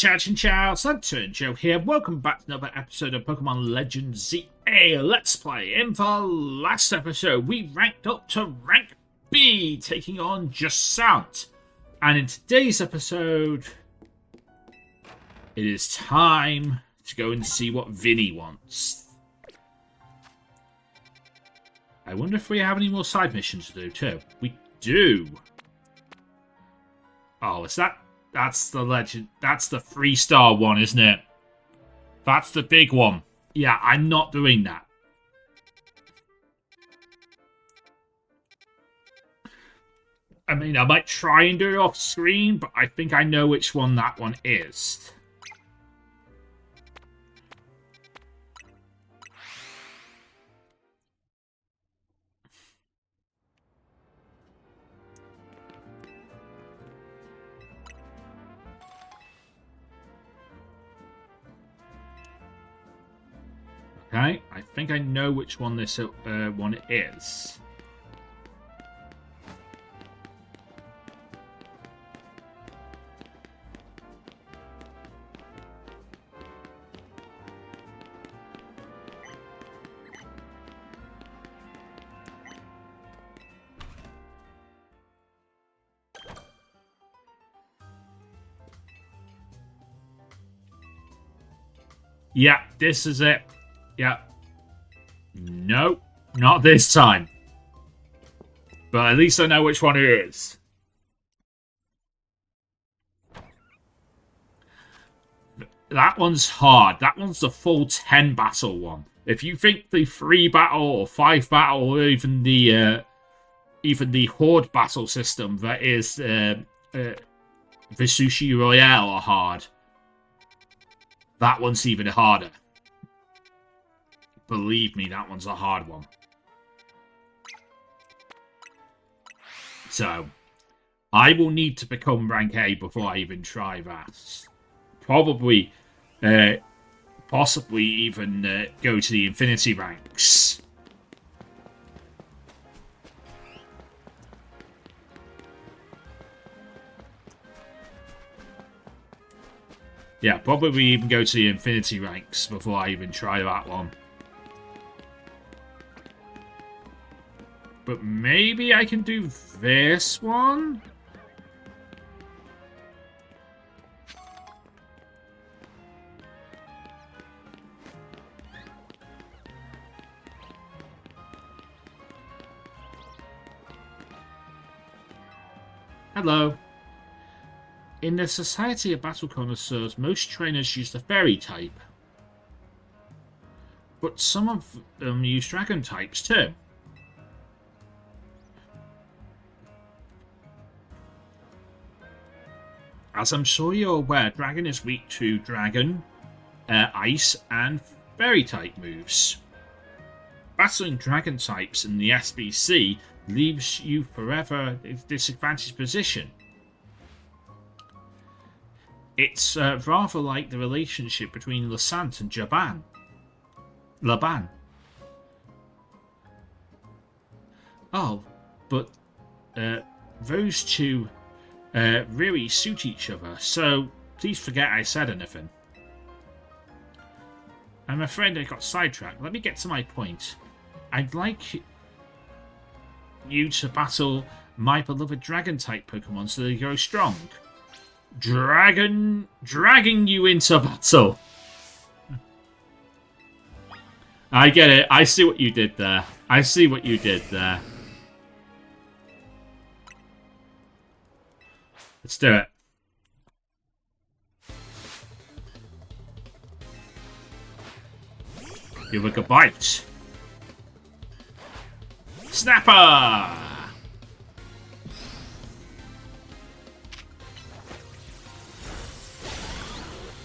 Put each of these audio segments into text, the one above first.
Ciao, Santa and Joe here. Welcome back to another episode of Pokémon Legends Z-A Let's Play. In the last episode, we ranked up to rank B, taking on Jasant. And in today's episode, it is time to go and see what Vinny wants. I wonder if we have any more side missions to do too. We do. Oh, is that... That's the legend. That's the 3-star one, isn't it? That's the big one. Yeah, I'm not doing that. I mean, I might try and do it off screen, but I think I know which one that one is. Okay, I think I know which one this one is. Yeah, this is it. Yeah. Nope, not this time. But at least I know which one it is. That one's hard. That one's the full 10 battle one. If you think the 3 battle or 5 battle or even the horde battle system that is the Sushi Royale are hard, that one's even harder. Believe me, that one's a hard one. So, I will need to become rank A before I even try that. Probably, possibly even go to the infinity ranks. Yeah, probably even go to the infinity ranks before I even try that one. But maybe I can do this one? Hello. In the Society of Battle Connoisseurs, most trainers use the Fairy type. But some of them use Dragon types too. As I'm sure you're aware, Dragon is weak to Dragon, Ice, and Fairy type moves. Battling Dragon types in the SBC leaves you forever in a disadvantaged position. It's rather like the relationship between Lasant and Laban. Oh, but those two really suit each other, so please forget I said anything. I'm afraid I got sidetracked. Let me get to my point. I'd like you to battle my beloved Dragon-type Pokemon so they grow strong. Dragging you into battle. I get it. I see what you did there. Let's do it. Give it a bite. Snapper!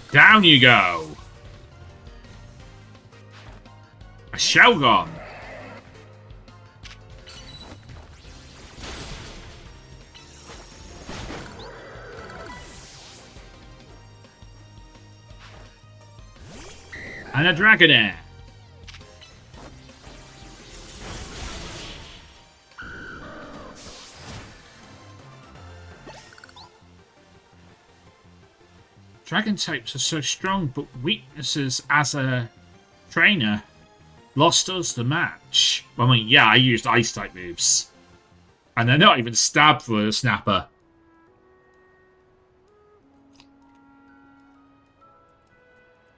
Down you go. A Shelgon. And a Dragonair. dragon types are so strong, but weaknesses as a trainer lost us the match. I mean, yeah, I used ice type moves. And they're not even stabbed for a snapper.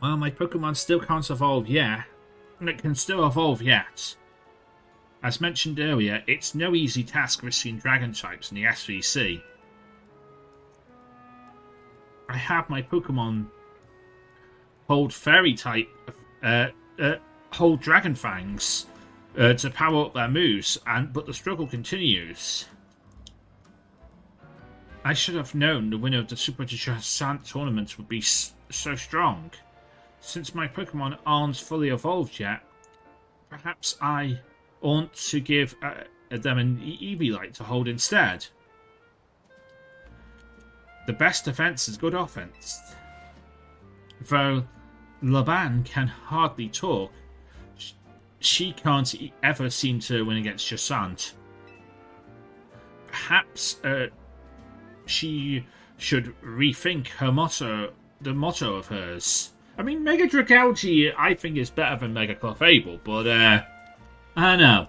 Well, my Pokemon still can't evolve yet. And it can still evolve yet. As mentioned earlier, it's no easy task risking dragon types in the SVC. I have my Pokemon hold fairy type, hold dragon fangs to power up their moves, but the struggle continues. I should have known the winner of the Super Giant tournament would be so strong. Since my Pokemon aren't fully evolved yet, perhaps I ought to give them an Eevee-like to hold instead. The best defense is good offense. Though Laban can hardly talk, she can't ever seem to win against Jasant. Perhaps she should rethink her motto, the motto of hers. I mean, Mega Dragalge, I think, is better than Mega Clefable, but I don't know.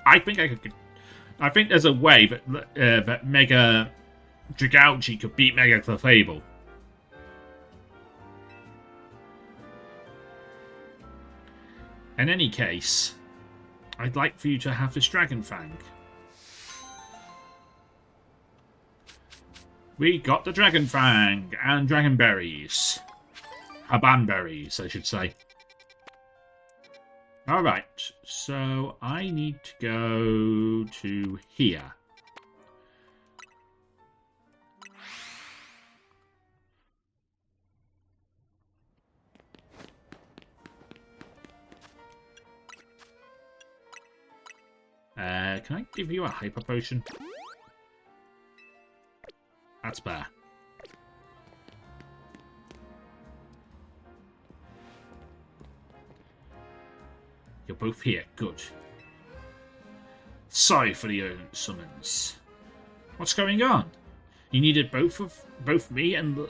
I think there's a way that Mega Dragalge could beat Mega Clefable. In any case, I'd like for you to have this Dragon Fang. We got the Dragon Fang and Dragon Berries. Haban Berries, I should say. Alright, so I need to go to here. Can I give you a Hyper Potion? That's better. You're both here. Good. Sorry for the urgent summons. What's going on? You needed both me and...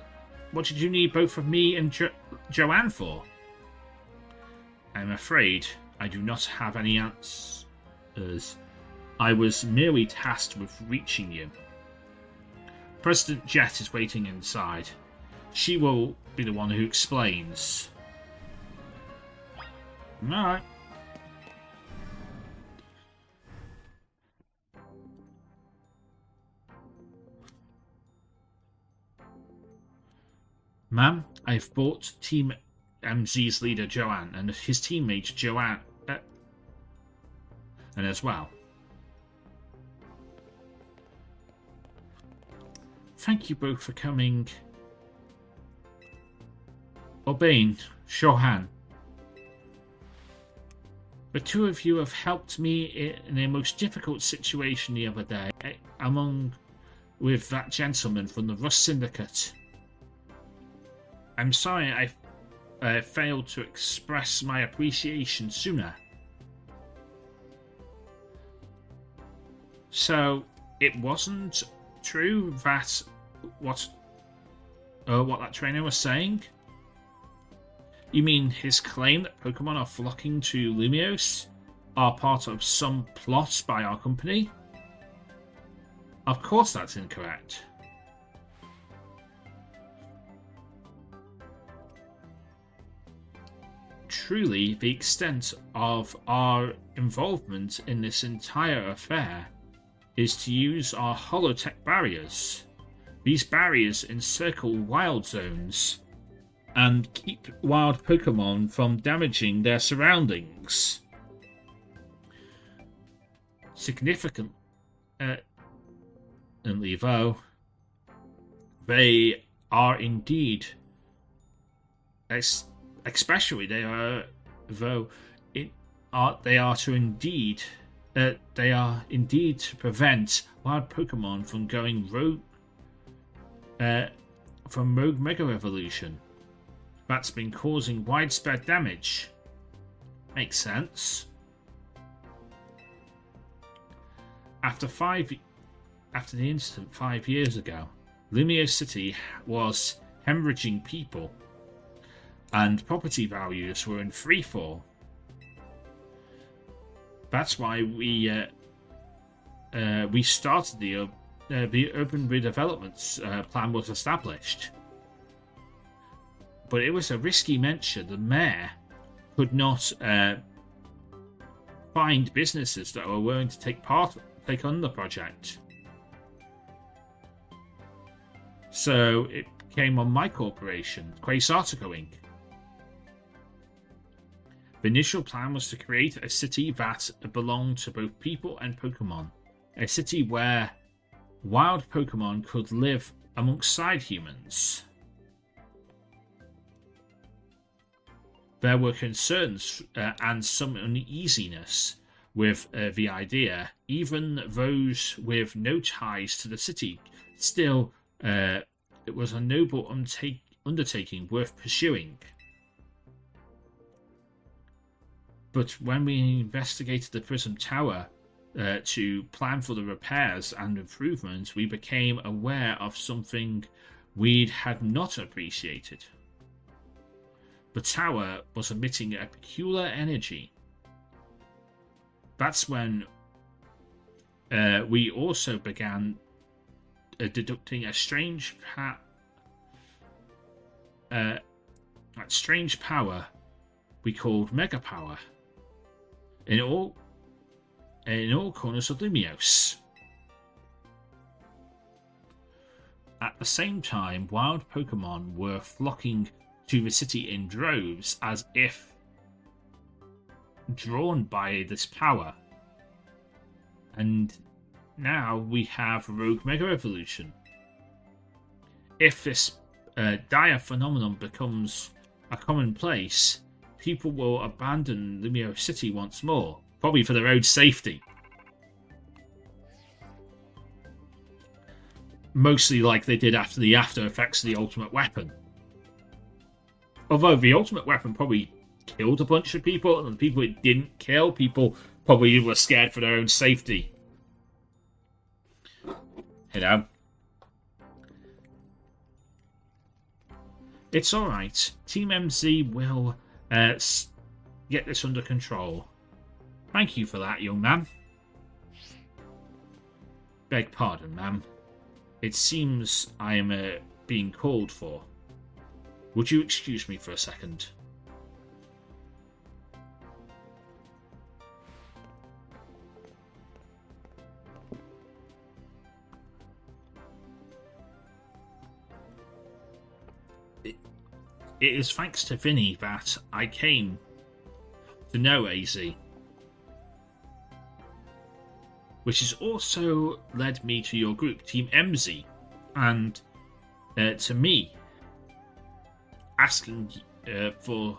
What did you need both of me and Joanne for? I'm afraid I do not have any answers. I was merely tasked with reaching you. President Jett is waiting inside. She will be the one who explains. Alright. Ma'am, I've brought Team MZ's leader Joanne and his teammate Joanne and as well. Thank you both for coming. Urbane, Shohan. The two of you have helped me in a most difficult situation the other day, with that gentleman from the Rust Syndicate. I'm sorry I failed to express my appreciation sooner. So, it wasn't true that what that trainer was saying? You mean his claim that Pokemon are flocking to Lumiose are part of some plot by our company? Of course that's incorrect. Truly, the extent of our involvement in this entire affair is to use our holotech barriers. These barriers encircle wild zones and keep wild Pokemon from damaging their surroundings. Significantly though, they are indeed, especially they are indeed to prevent wild Pokemon from going rogue Mega Evolution. That's been causing widespread damage. Makes sense. After the incident 5 years ago, Lumiose City was hemorrhaging people, and property values were in freefall. That's why we started the urban redevelopment plan was established. But it was a risky venture. The mayor could not find businesses that were willing to take on the project. So it came on my corporation, Quasartico Inc. The initial plan was to create a city that belonged to both people and Pokemon. A city where wild Pokemon could live alongside humans. There were concerns and some uneasiness with the idea. Even those with no ties to the city. Still, it was a noble undertaking worth pursuing. But when we investigated the Prism Tower to plan for the repairs and improvements, we became aware of something we had not appreciated. The tower was emitting a peculiar energy. That's when we also began deducting a strange power we called Mega Power in all corners of Lumiose. At the same time, wild Pokemon were flocking to the city in droves, as if drawn by this power. And now we have Rogue Mega Evolution. If this dire phenomenon becomes a commonplace, people will abandon Lumiose City once more, probably for their own safety. Mostly like they did after the after effects of the Ultimate Weapon. Although the Ultimate Weapon probably killed a bunch of people, and the people it didn't kill, people probably were scared for their own safety. You know? It's alright. Team MZ will get this under control. Thank you for that, young man. Beg pardon, ma'am. It seems I am being called for. Would you excuse me for a second? It is thanks to Vinny that I came to know AZ. Which has also led me to your group, Team MZ. And to me, asking for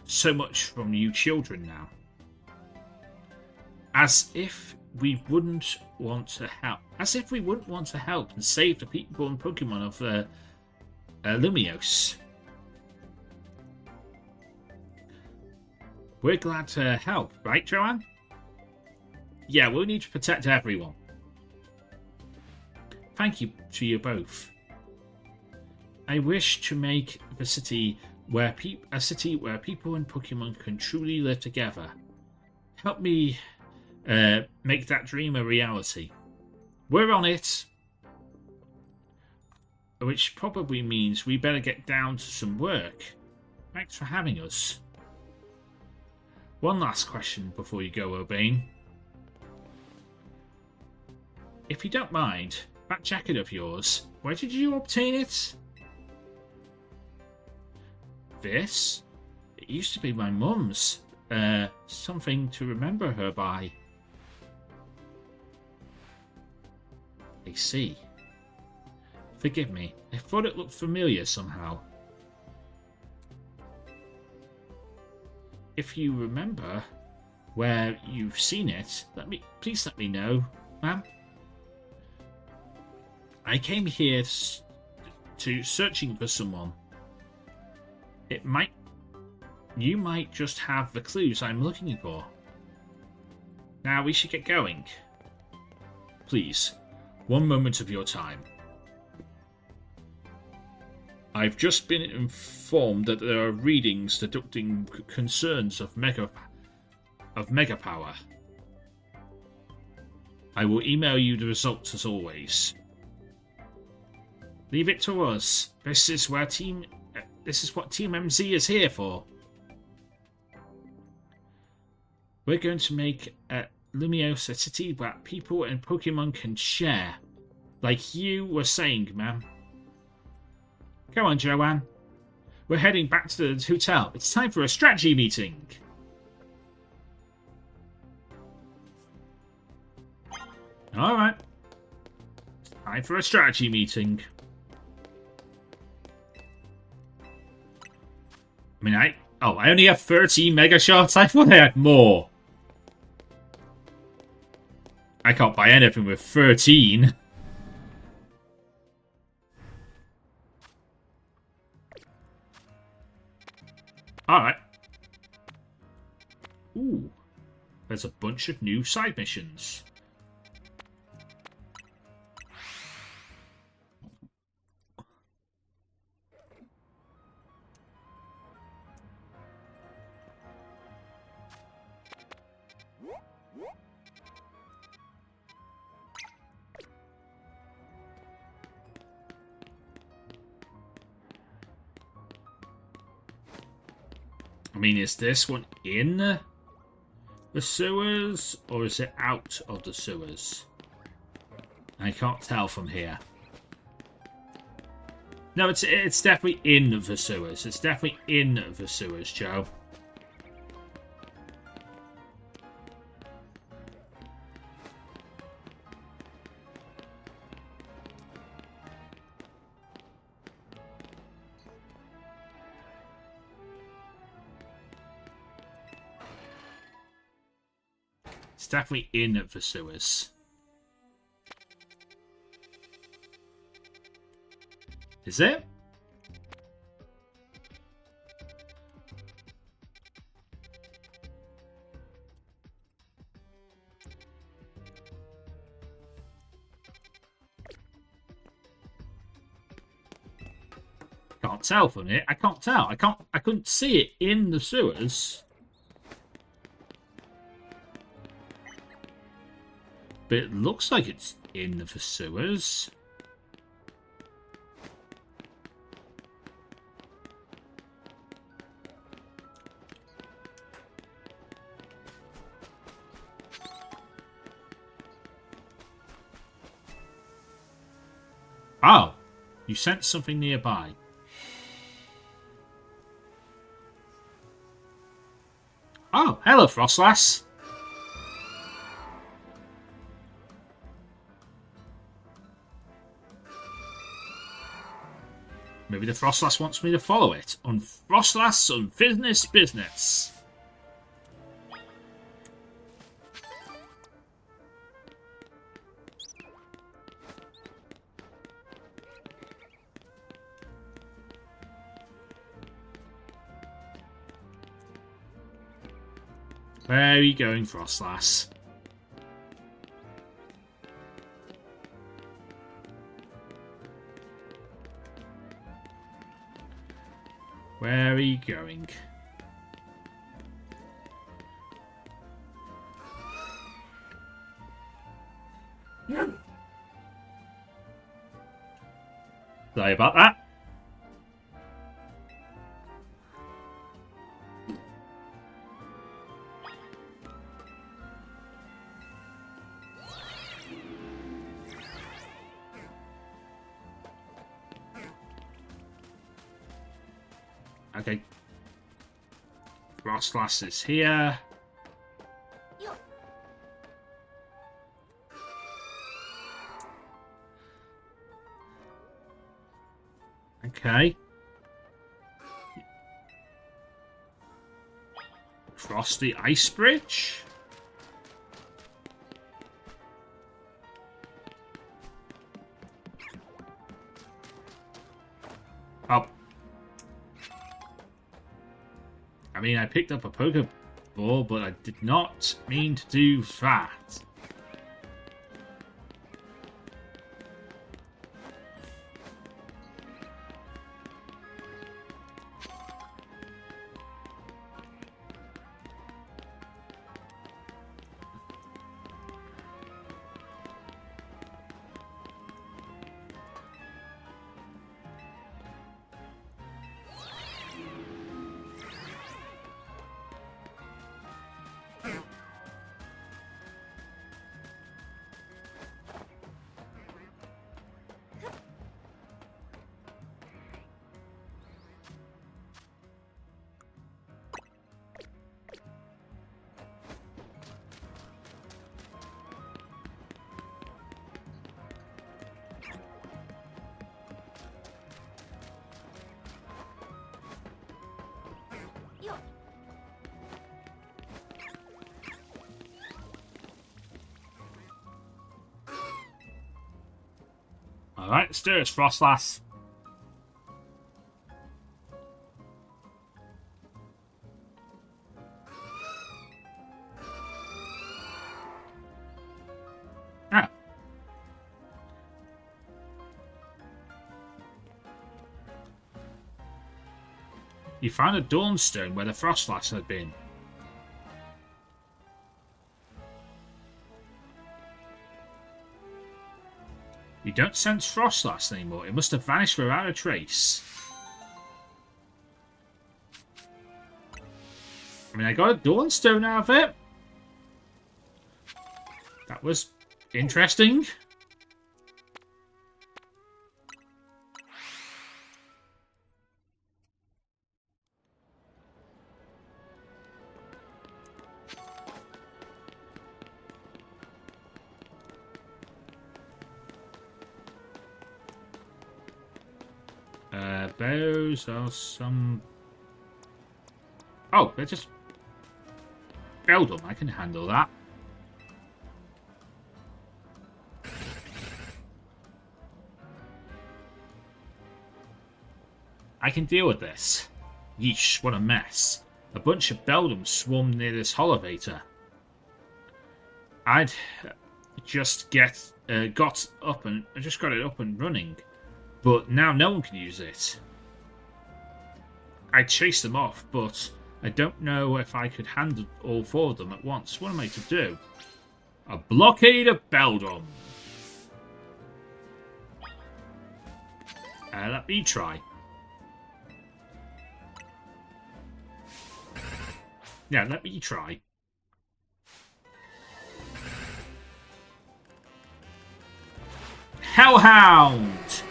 so much from you children now. As if we wouldn't want to help. As if we wouldn't want to help and save the people and Pokemon of Lumiose. We're glad to help, right, Joanne? Yeah, we'll need to protect everyone. Thank you to you both. I wish to make the city where a city where people and Pokemon can truly live together. Help me make that dream a reality. We're on it. Which probably means we better get down to some work. Thanks for having us. One last question before you go, Urbane. If you don't mind, that jacket of yours, where did you obtain it? This? It used to be my mum's. Something to remember her by. I see. Forgive me, I thought it looked familiar somehow. If you remember where you've seen it, please let me know, ma'am. I came here to searching for someone. You might just have the clues I'm looking for. Now we should get going. Please, one moment of your time. I've just been informed that there are readings deducting concerns of mega power. I will email you the results as always. Leave it to us. This is what Team MZ is here for. We're going to make a Lumiose a city where people and Pokemon can share. Like you were saying, ma'am. Come on, Joanne. We're heading back to the hotel. It's time for a strategy meeting. Alright. Time for a strategy meeting. I mean, I only have 13 Mega Shots. I thought I had more. I can't buy anything with 13. Alright. Ooh. There's a bunch of new side missions. I mean, is this one in the sewers, or is it out of the sewers? I can't tell from here. No, it's definitely in the sewers. It's definitely in the sewers, Joe. It's definitely in the sewers. Is it? Can't tell from it. I can't tell. I couldn't see it in the sewers. But it looks like it's in the sewers. Oh, you sent something nearby. Oh, hello, Frostlass. Maybe the Frostlass wants me to follow it. On Frostlass, unfinished business. Where are you going, Frostlass? Where are you going? Sorry about that. Okay. Frostlass is here. Okay. Cross the ice bridge. Oh. I mean, I picked up a Pokeball, but I did not mean to do that. Alright, let's do it, Frostlass. Ah. You found a Dawnstone where the Frostlass had been. You don't sense Frostlass anymore. It must have vanished without a trace. I mean, I got a Dawnstone out of it. That was interesting. Those are some... Oh, they're just... Beldum, I can handle that. I can deal with this. Yeesh, what a mess. A bunch of Beldum swarmed near this Holovator. I'd just got it up and running. But now no one can use it. I chased them off, but I don't know if I could handle all 4 of them at once. What am I to do? A blockade of Beldum. Let me try. Yeah, let me try. Hellhound!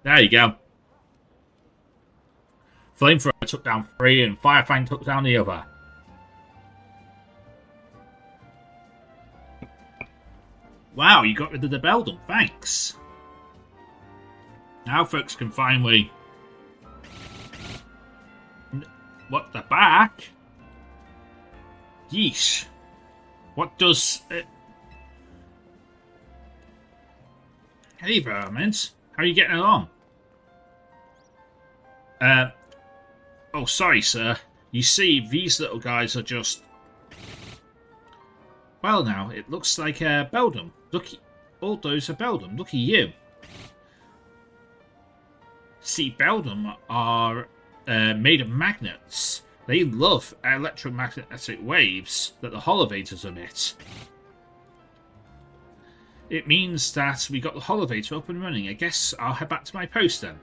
There you go. Flamethrower took down 3 and Firefang took down the other. Wow, you got rid of the Beldum. Thanks. Now folks can finally... What, the back? Yeesh. What does it... Hey, Vermint. How are you getting along? Oh, sorry, sir. You see, these little guys are just... Well, now, it looks like Beldum. Looky, all those are Beldum. Look at you. See, Beldum are made of magnets. They love electromagnetic waves that the Holovators emit. It means that we got the Holovator up and running. I guess I'll head back to my post then.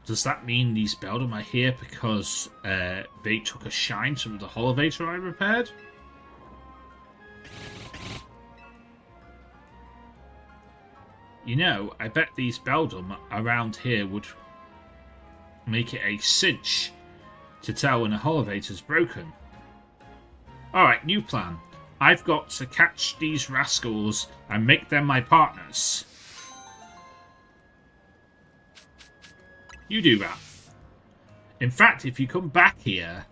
Does that mean these Beldum are here because they took a shine to the Holovator I repaired? You know, I bet these Beldum around here would make it a cinch to tell when a Holovator's broken. Alright, new plan. I've got to catch these rascals and make them my partners. You do that. In fact, if you come back here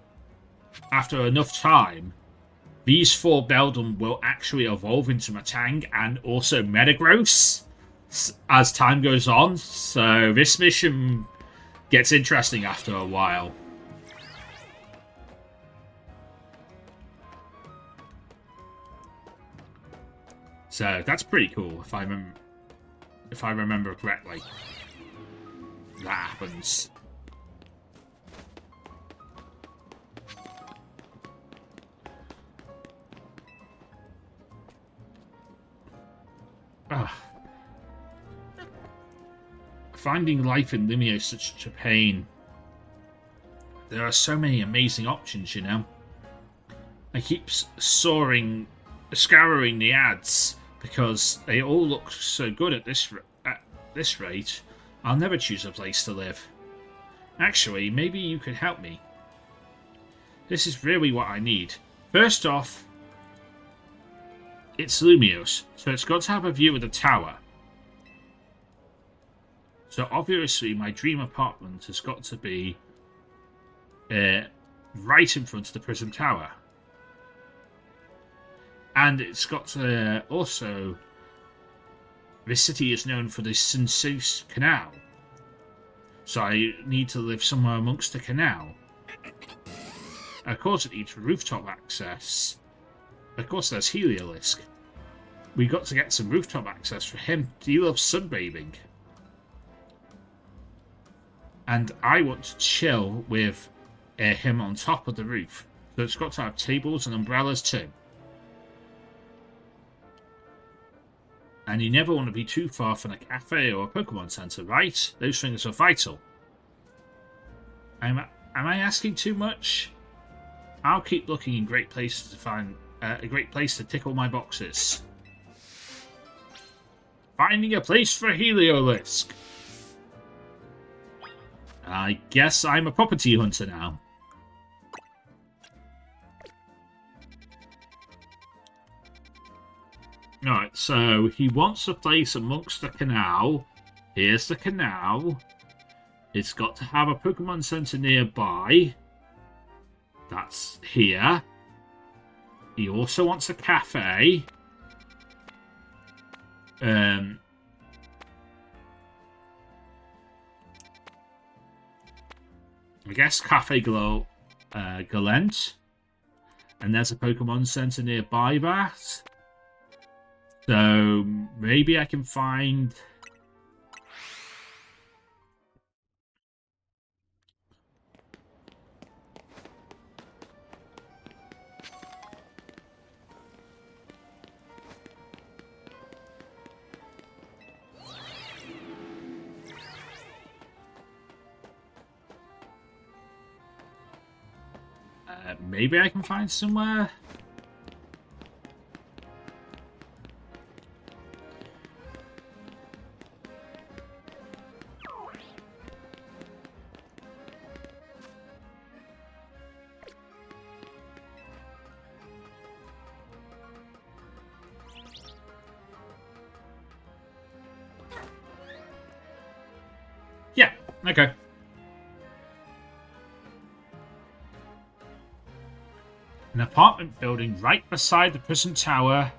after enough time, these 4 Beldum will actually evolve into Matang and also Metagross as time goes on. So this mission gets interesting after a while. So that's pretty cool if I remember correctly. That happens. Finding life in Limio is such a pain. There are so many amazing options, you know. I keep scouring the ads because they all look so good at this rate. I'll never choose a place to live. Actually, maybe you could help me. This is really what I need. First off, it's Lumios, so it's got to have a view of the tower. So obviously my dream apartment has got to be right in front of the Prism Tower. And it's got to also... This city is known for the Sunseus Canal. So I need to live somewhere amongst the canal. Of course it needs rooftop access. Of course there's Heliolisk. We got to get some rooftop access for him. He loves sunbathing. And I want to chill with him on top of the roof. So it's got to have tables and umbrellas too. And you never want to be too far from a cafe or a Pokemon Center, right? Those things are vital. Am I asking too much? I'll keep looking in great places to find a great place to tickle my boxes. Finding a place for Heliolisk. I guess I'm a property hunter now. Alright, so he wants a place amongst the canal. Here's the canal. It's got to have a Pokemon Center nearby. That's here. He also wants a cafe. I guess Cafe Galent. And there's a Pokemon Center nearby that. So maybe I can find... maybe I can find somewhere. Yeah, okay. An apartment building right beside the Prism Tower,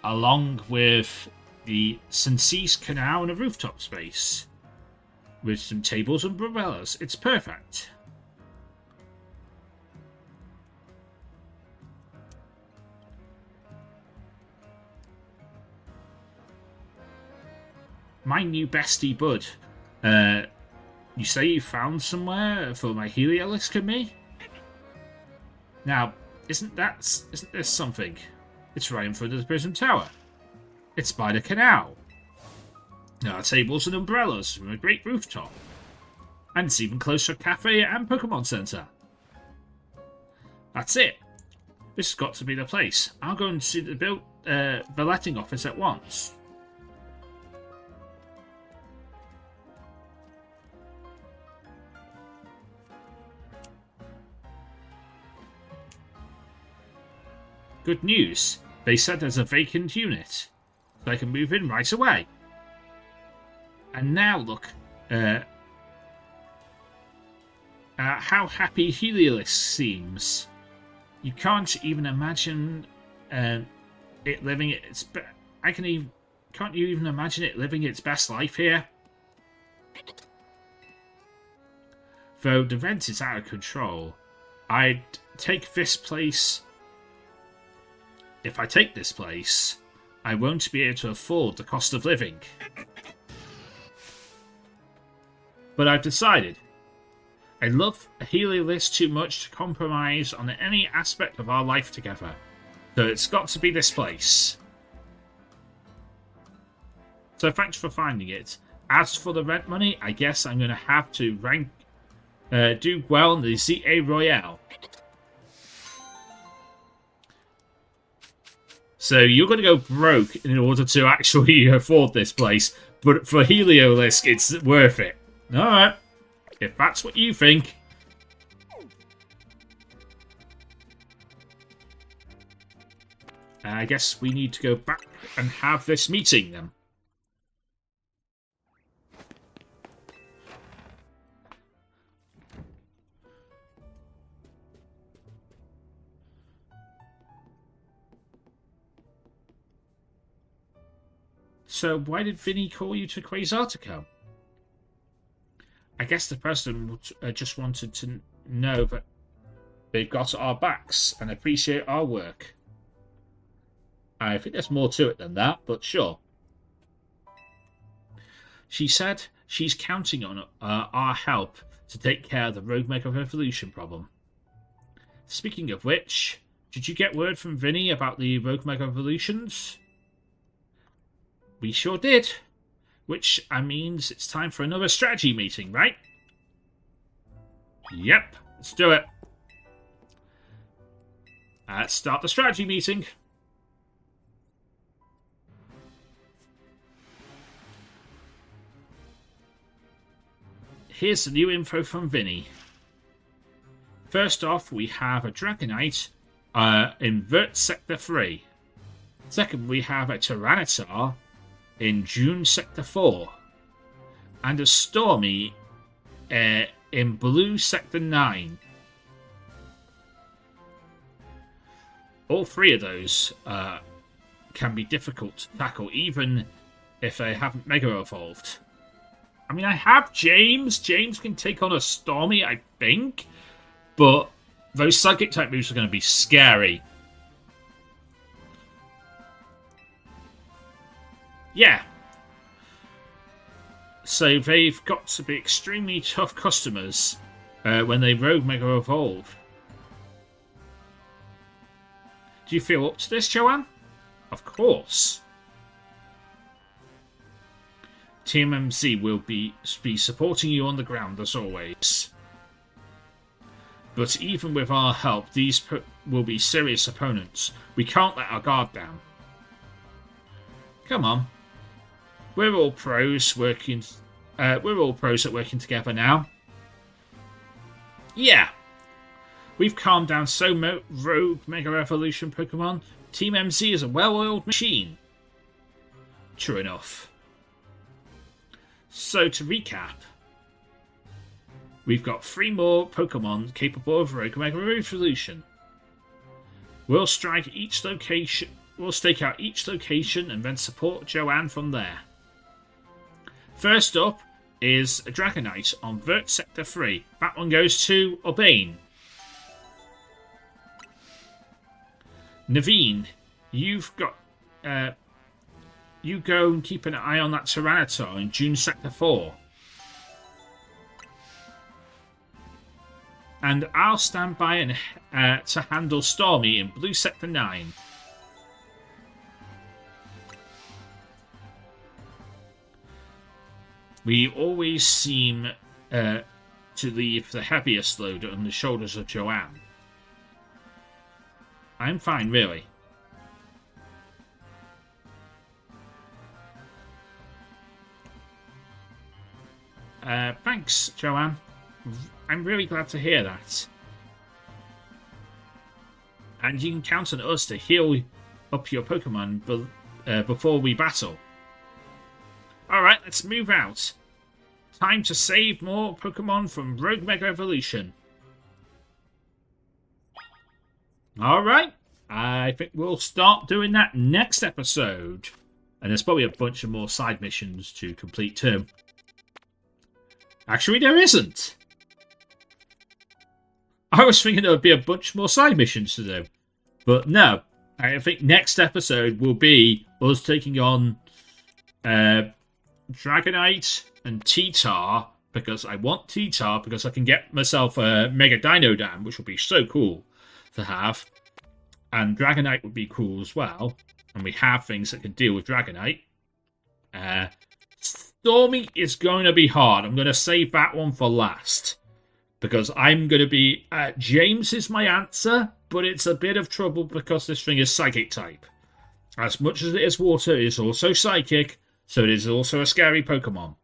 along with the Sunseus Canal and a rooftop space, with some tables and umbrellas. It's perfect. My new bestie bud. You say you found somewhere for my Heliolisk and me? Now, isn't this something? It's right in front of the Prism Tower. It's by the canal. There are tables and umbrellas from a great rooftop. And it's even closer to a cafe and Pokemon Center. That's it. This has got to be the place. I'll go and see the letting office at once. Good news. They said there's a vacant unit. So I can move in right away. And now look. How happy Heliolisk seems. You can't even imagine it living its... Can't you even imagine it living its best life here? Though the rent is out of control, I'd take this place... If I take this place, I won't be able to afford the cost of living. But I've decided. I love Heliolisk too much to compromise on any aspect of our life together. So it's got to be this place. So thanks for finding it. As for the rent money, I guess I'm going to have to do well in the Z-A Royale. So you're going to go broke in order to actually afford this place. But for Heliolisk, it's worth it. Alright. If that's what you think. I guess we need to go back and have this meeting then. So why did Vinny call you to Quasartico? I guess the president just wanted to know that they've got our backs and appreciate our work. I think there's more to it than that, but sure. She said she's counting on our help to take care of the Rogue Mega Revolution problem. Speaking of which, did you get word from Vinny about the Rogue Mega Revolutions? We sure did. Which means it's time for another strategy meeting, right? Yep, let's do it. Let's start the strategy meeting. Here's the new info from Vinny. First off, we have a Dragonite in Vert Sector 3. Second, we have a Tyranitar in June Sector 4. And a Stormy in Blue Sector 9. All three of those can be difficult to tackle, even if they haven't Mega Evolved. I mean, I have James. James can take on a Stormy, I think. But those Psychic type moves are going to be scary. Yeah. So they've got to be extremely tough customers when they Rogue Mega Evolve. Do you feel up to this, Joanne? Of course. TMMZ will be supporting you on the ground as always. But even with our help, these will be serious opponents. We can't let our guard down. Come on. We're all pros working. We're all pros at working together now. Yeah. We've calmed down Rogue Mega Evolution Pokemon. Team MZ is a well-oiled machine. True enough. So to recap, we've got 3 more Pokemon capable of Rogue Mega Evolution. We'll stake out each location and then support Joanne from there. First up is a Dragonite on Vert Sector 3. That one goes to Urbane. Naveen, you've got you go and keep an eye on that Tyranitar in June Sector 4. And I'll stand by and to handle Stormy in Blue Sector 9. We always seem to leave the heaviest load on the shoulders of Joanne. I'm fine, really. Thanks, Joanne. I'm really glad to hear that. And you can count on us to heal up your Pokemon before we battle. Alright, let's move out. Time to save more Pokemon from Rogue Mega Evolution. Alright, I think we'll start doing that next episode. And there's probably a bunch of more side missions to complete too. Actually, there isn't. I was thinking there would be a bunch more side missions to do. But no, I think next episode will be us taking on Dragonite and T-Tar, because I want T-Tar because I can get myself a Mega Dino Dam, which would be so cool to have. And Dragonite would be cool as well. And we have things that can deal with Dragonite. Stormy is going to be hard. I'm going to save that one for last. Because I'm going to be... James is my answer, but it's a bit of trouble because this thing is Psychic type. As much as it is Water, it is also Psychic, so it is also a scary Pokemon.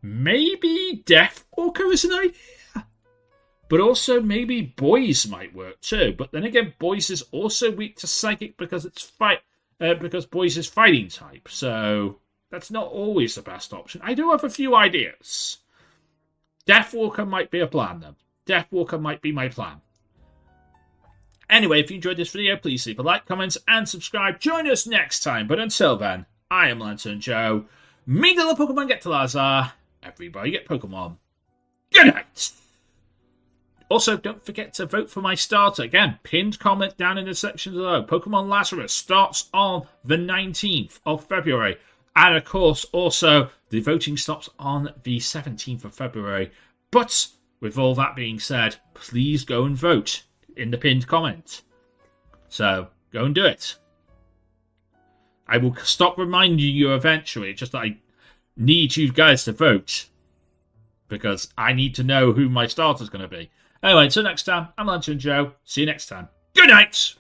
Maybe Deathwalker is an idea? But also maybe Boys might work too. But then again, Boys is also weak to Psychic because because Boys is Fighting type, so that's not always the best option. I do have a few ideas. Deathwalker might be a plan, though. Deathwalker might be my plan. Anyway, if you enjoyed this video, please leave a like, comment, and subscribe. Join us next time. But until then, I am Lantern Joe. Me the Pokemon get to Lazar. Everybody get Pokemon. Good night! Also, don't forget to vote for my starter. Again, pinned comment down in the section below. Pokemon Lazarus starts on the 19th of February. And of course, also, the voting stops on the 17th of February. But with all that being said, please go and vote in the pinned comment. So, go and do it. I will stop reminding you eventually. It's just that I need you guys to vote. Because I need to know who my starter's going to be. Anyway, until next time, I'm Lantern Joe. See you next time. Good night!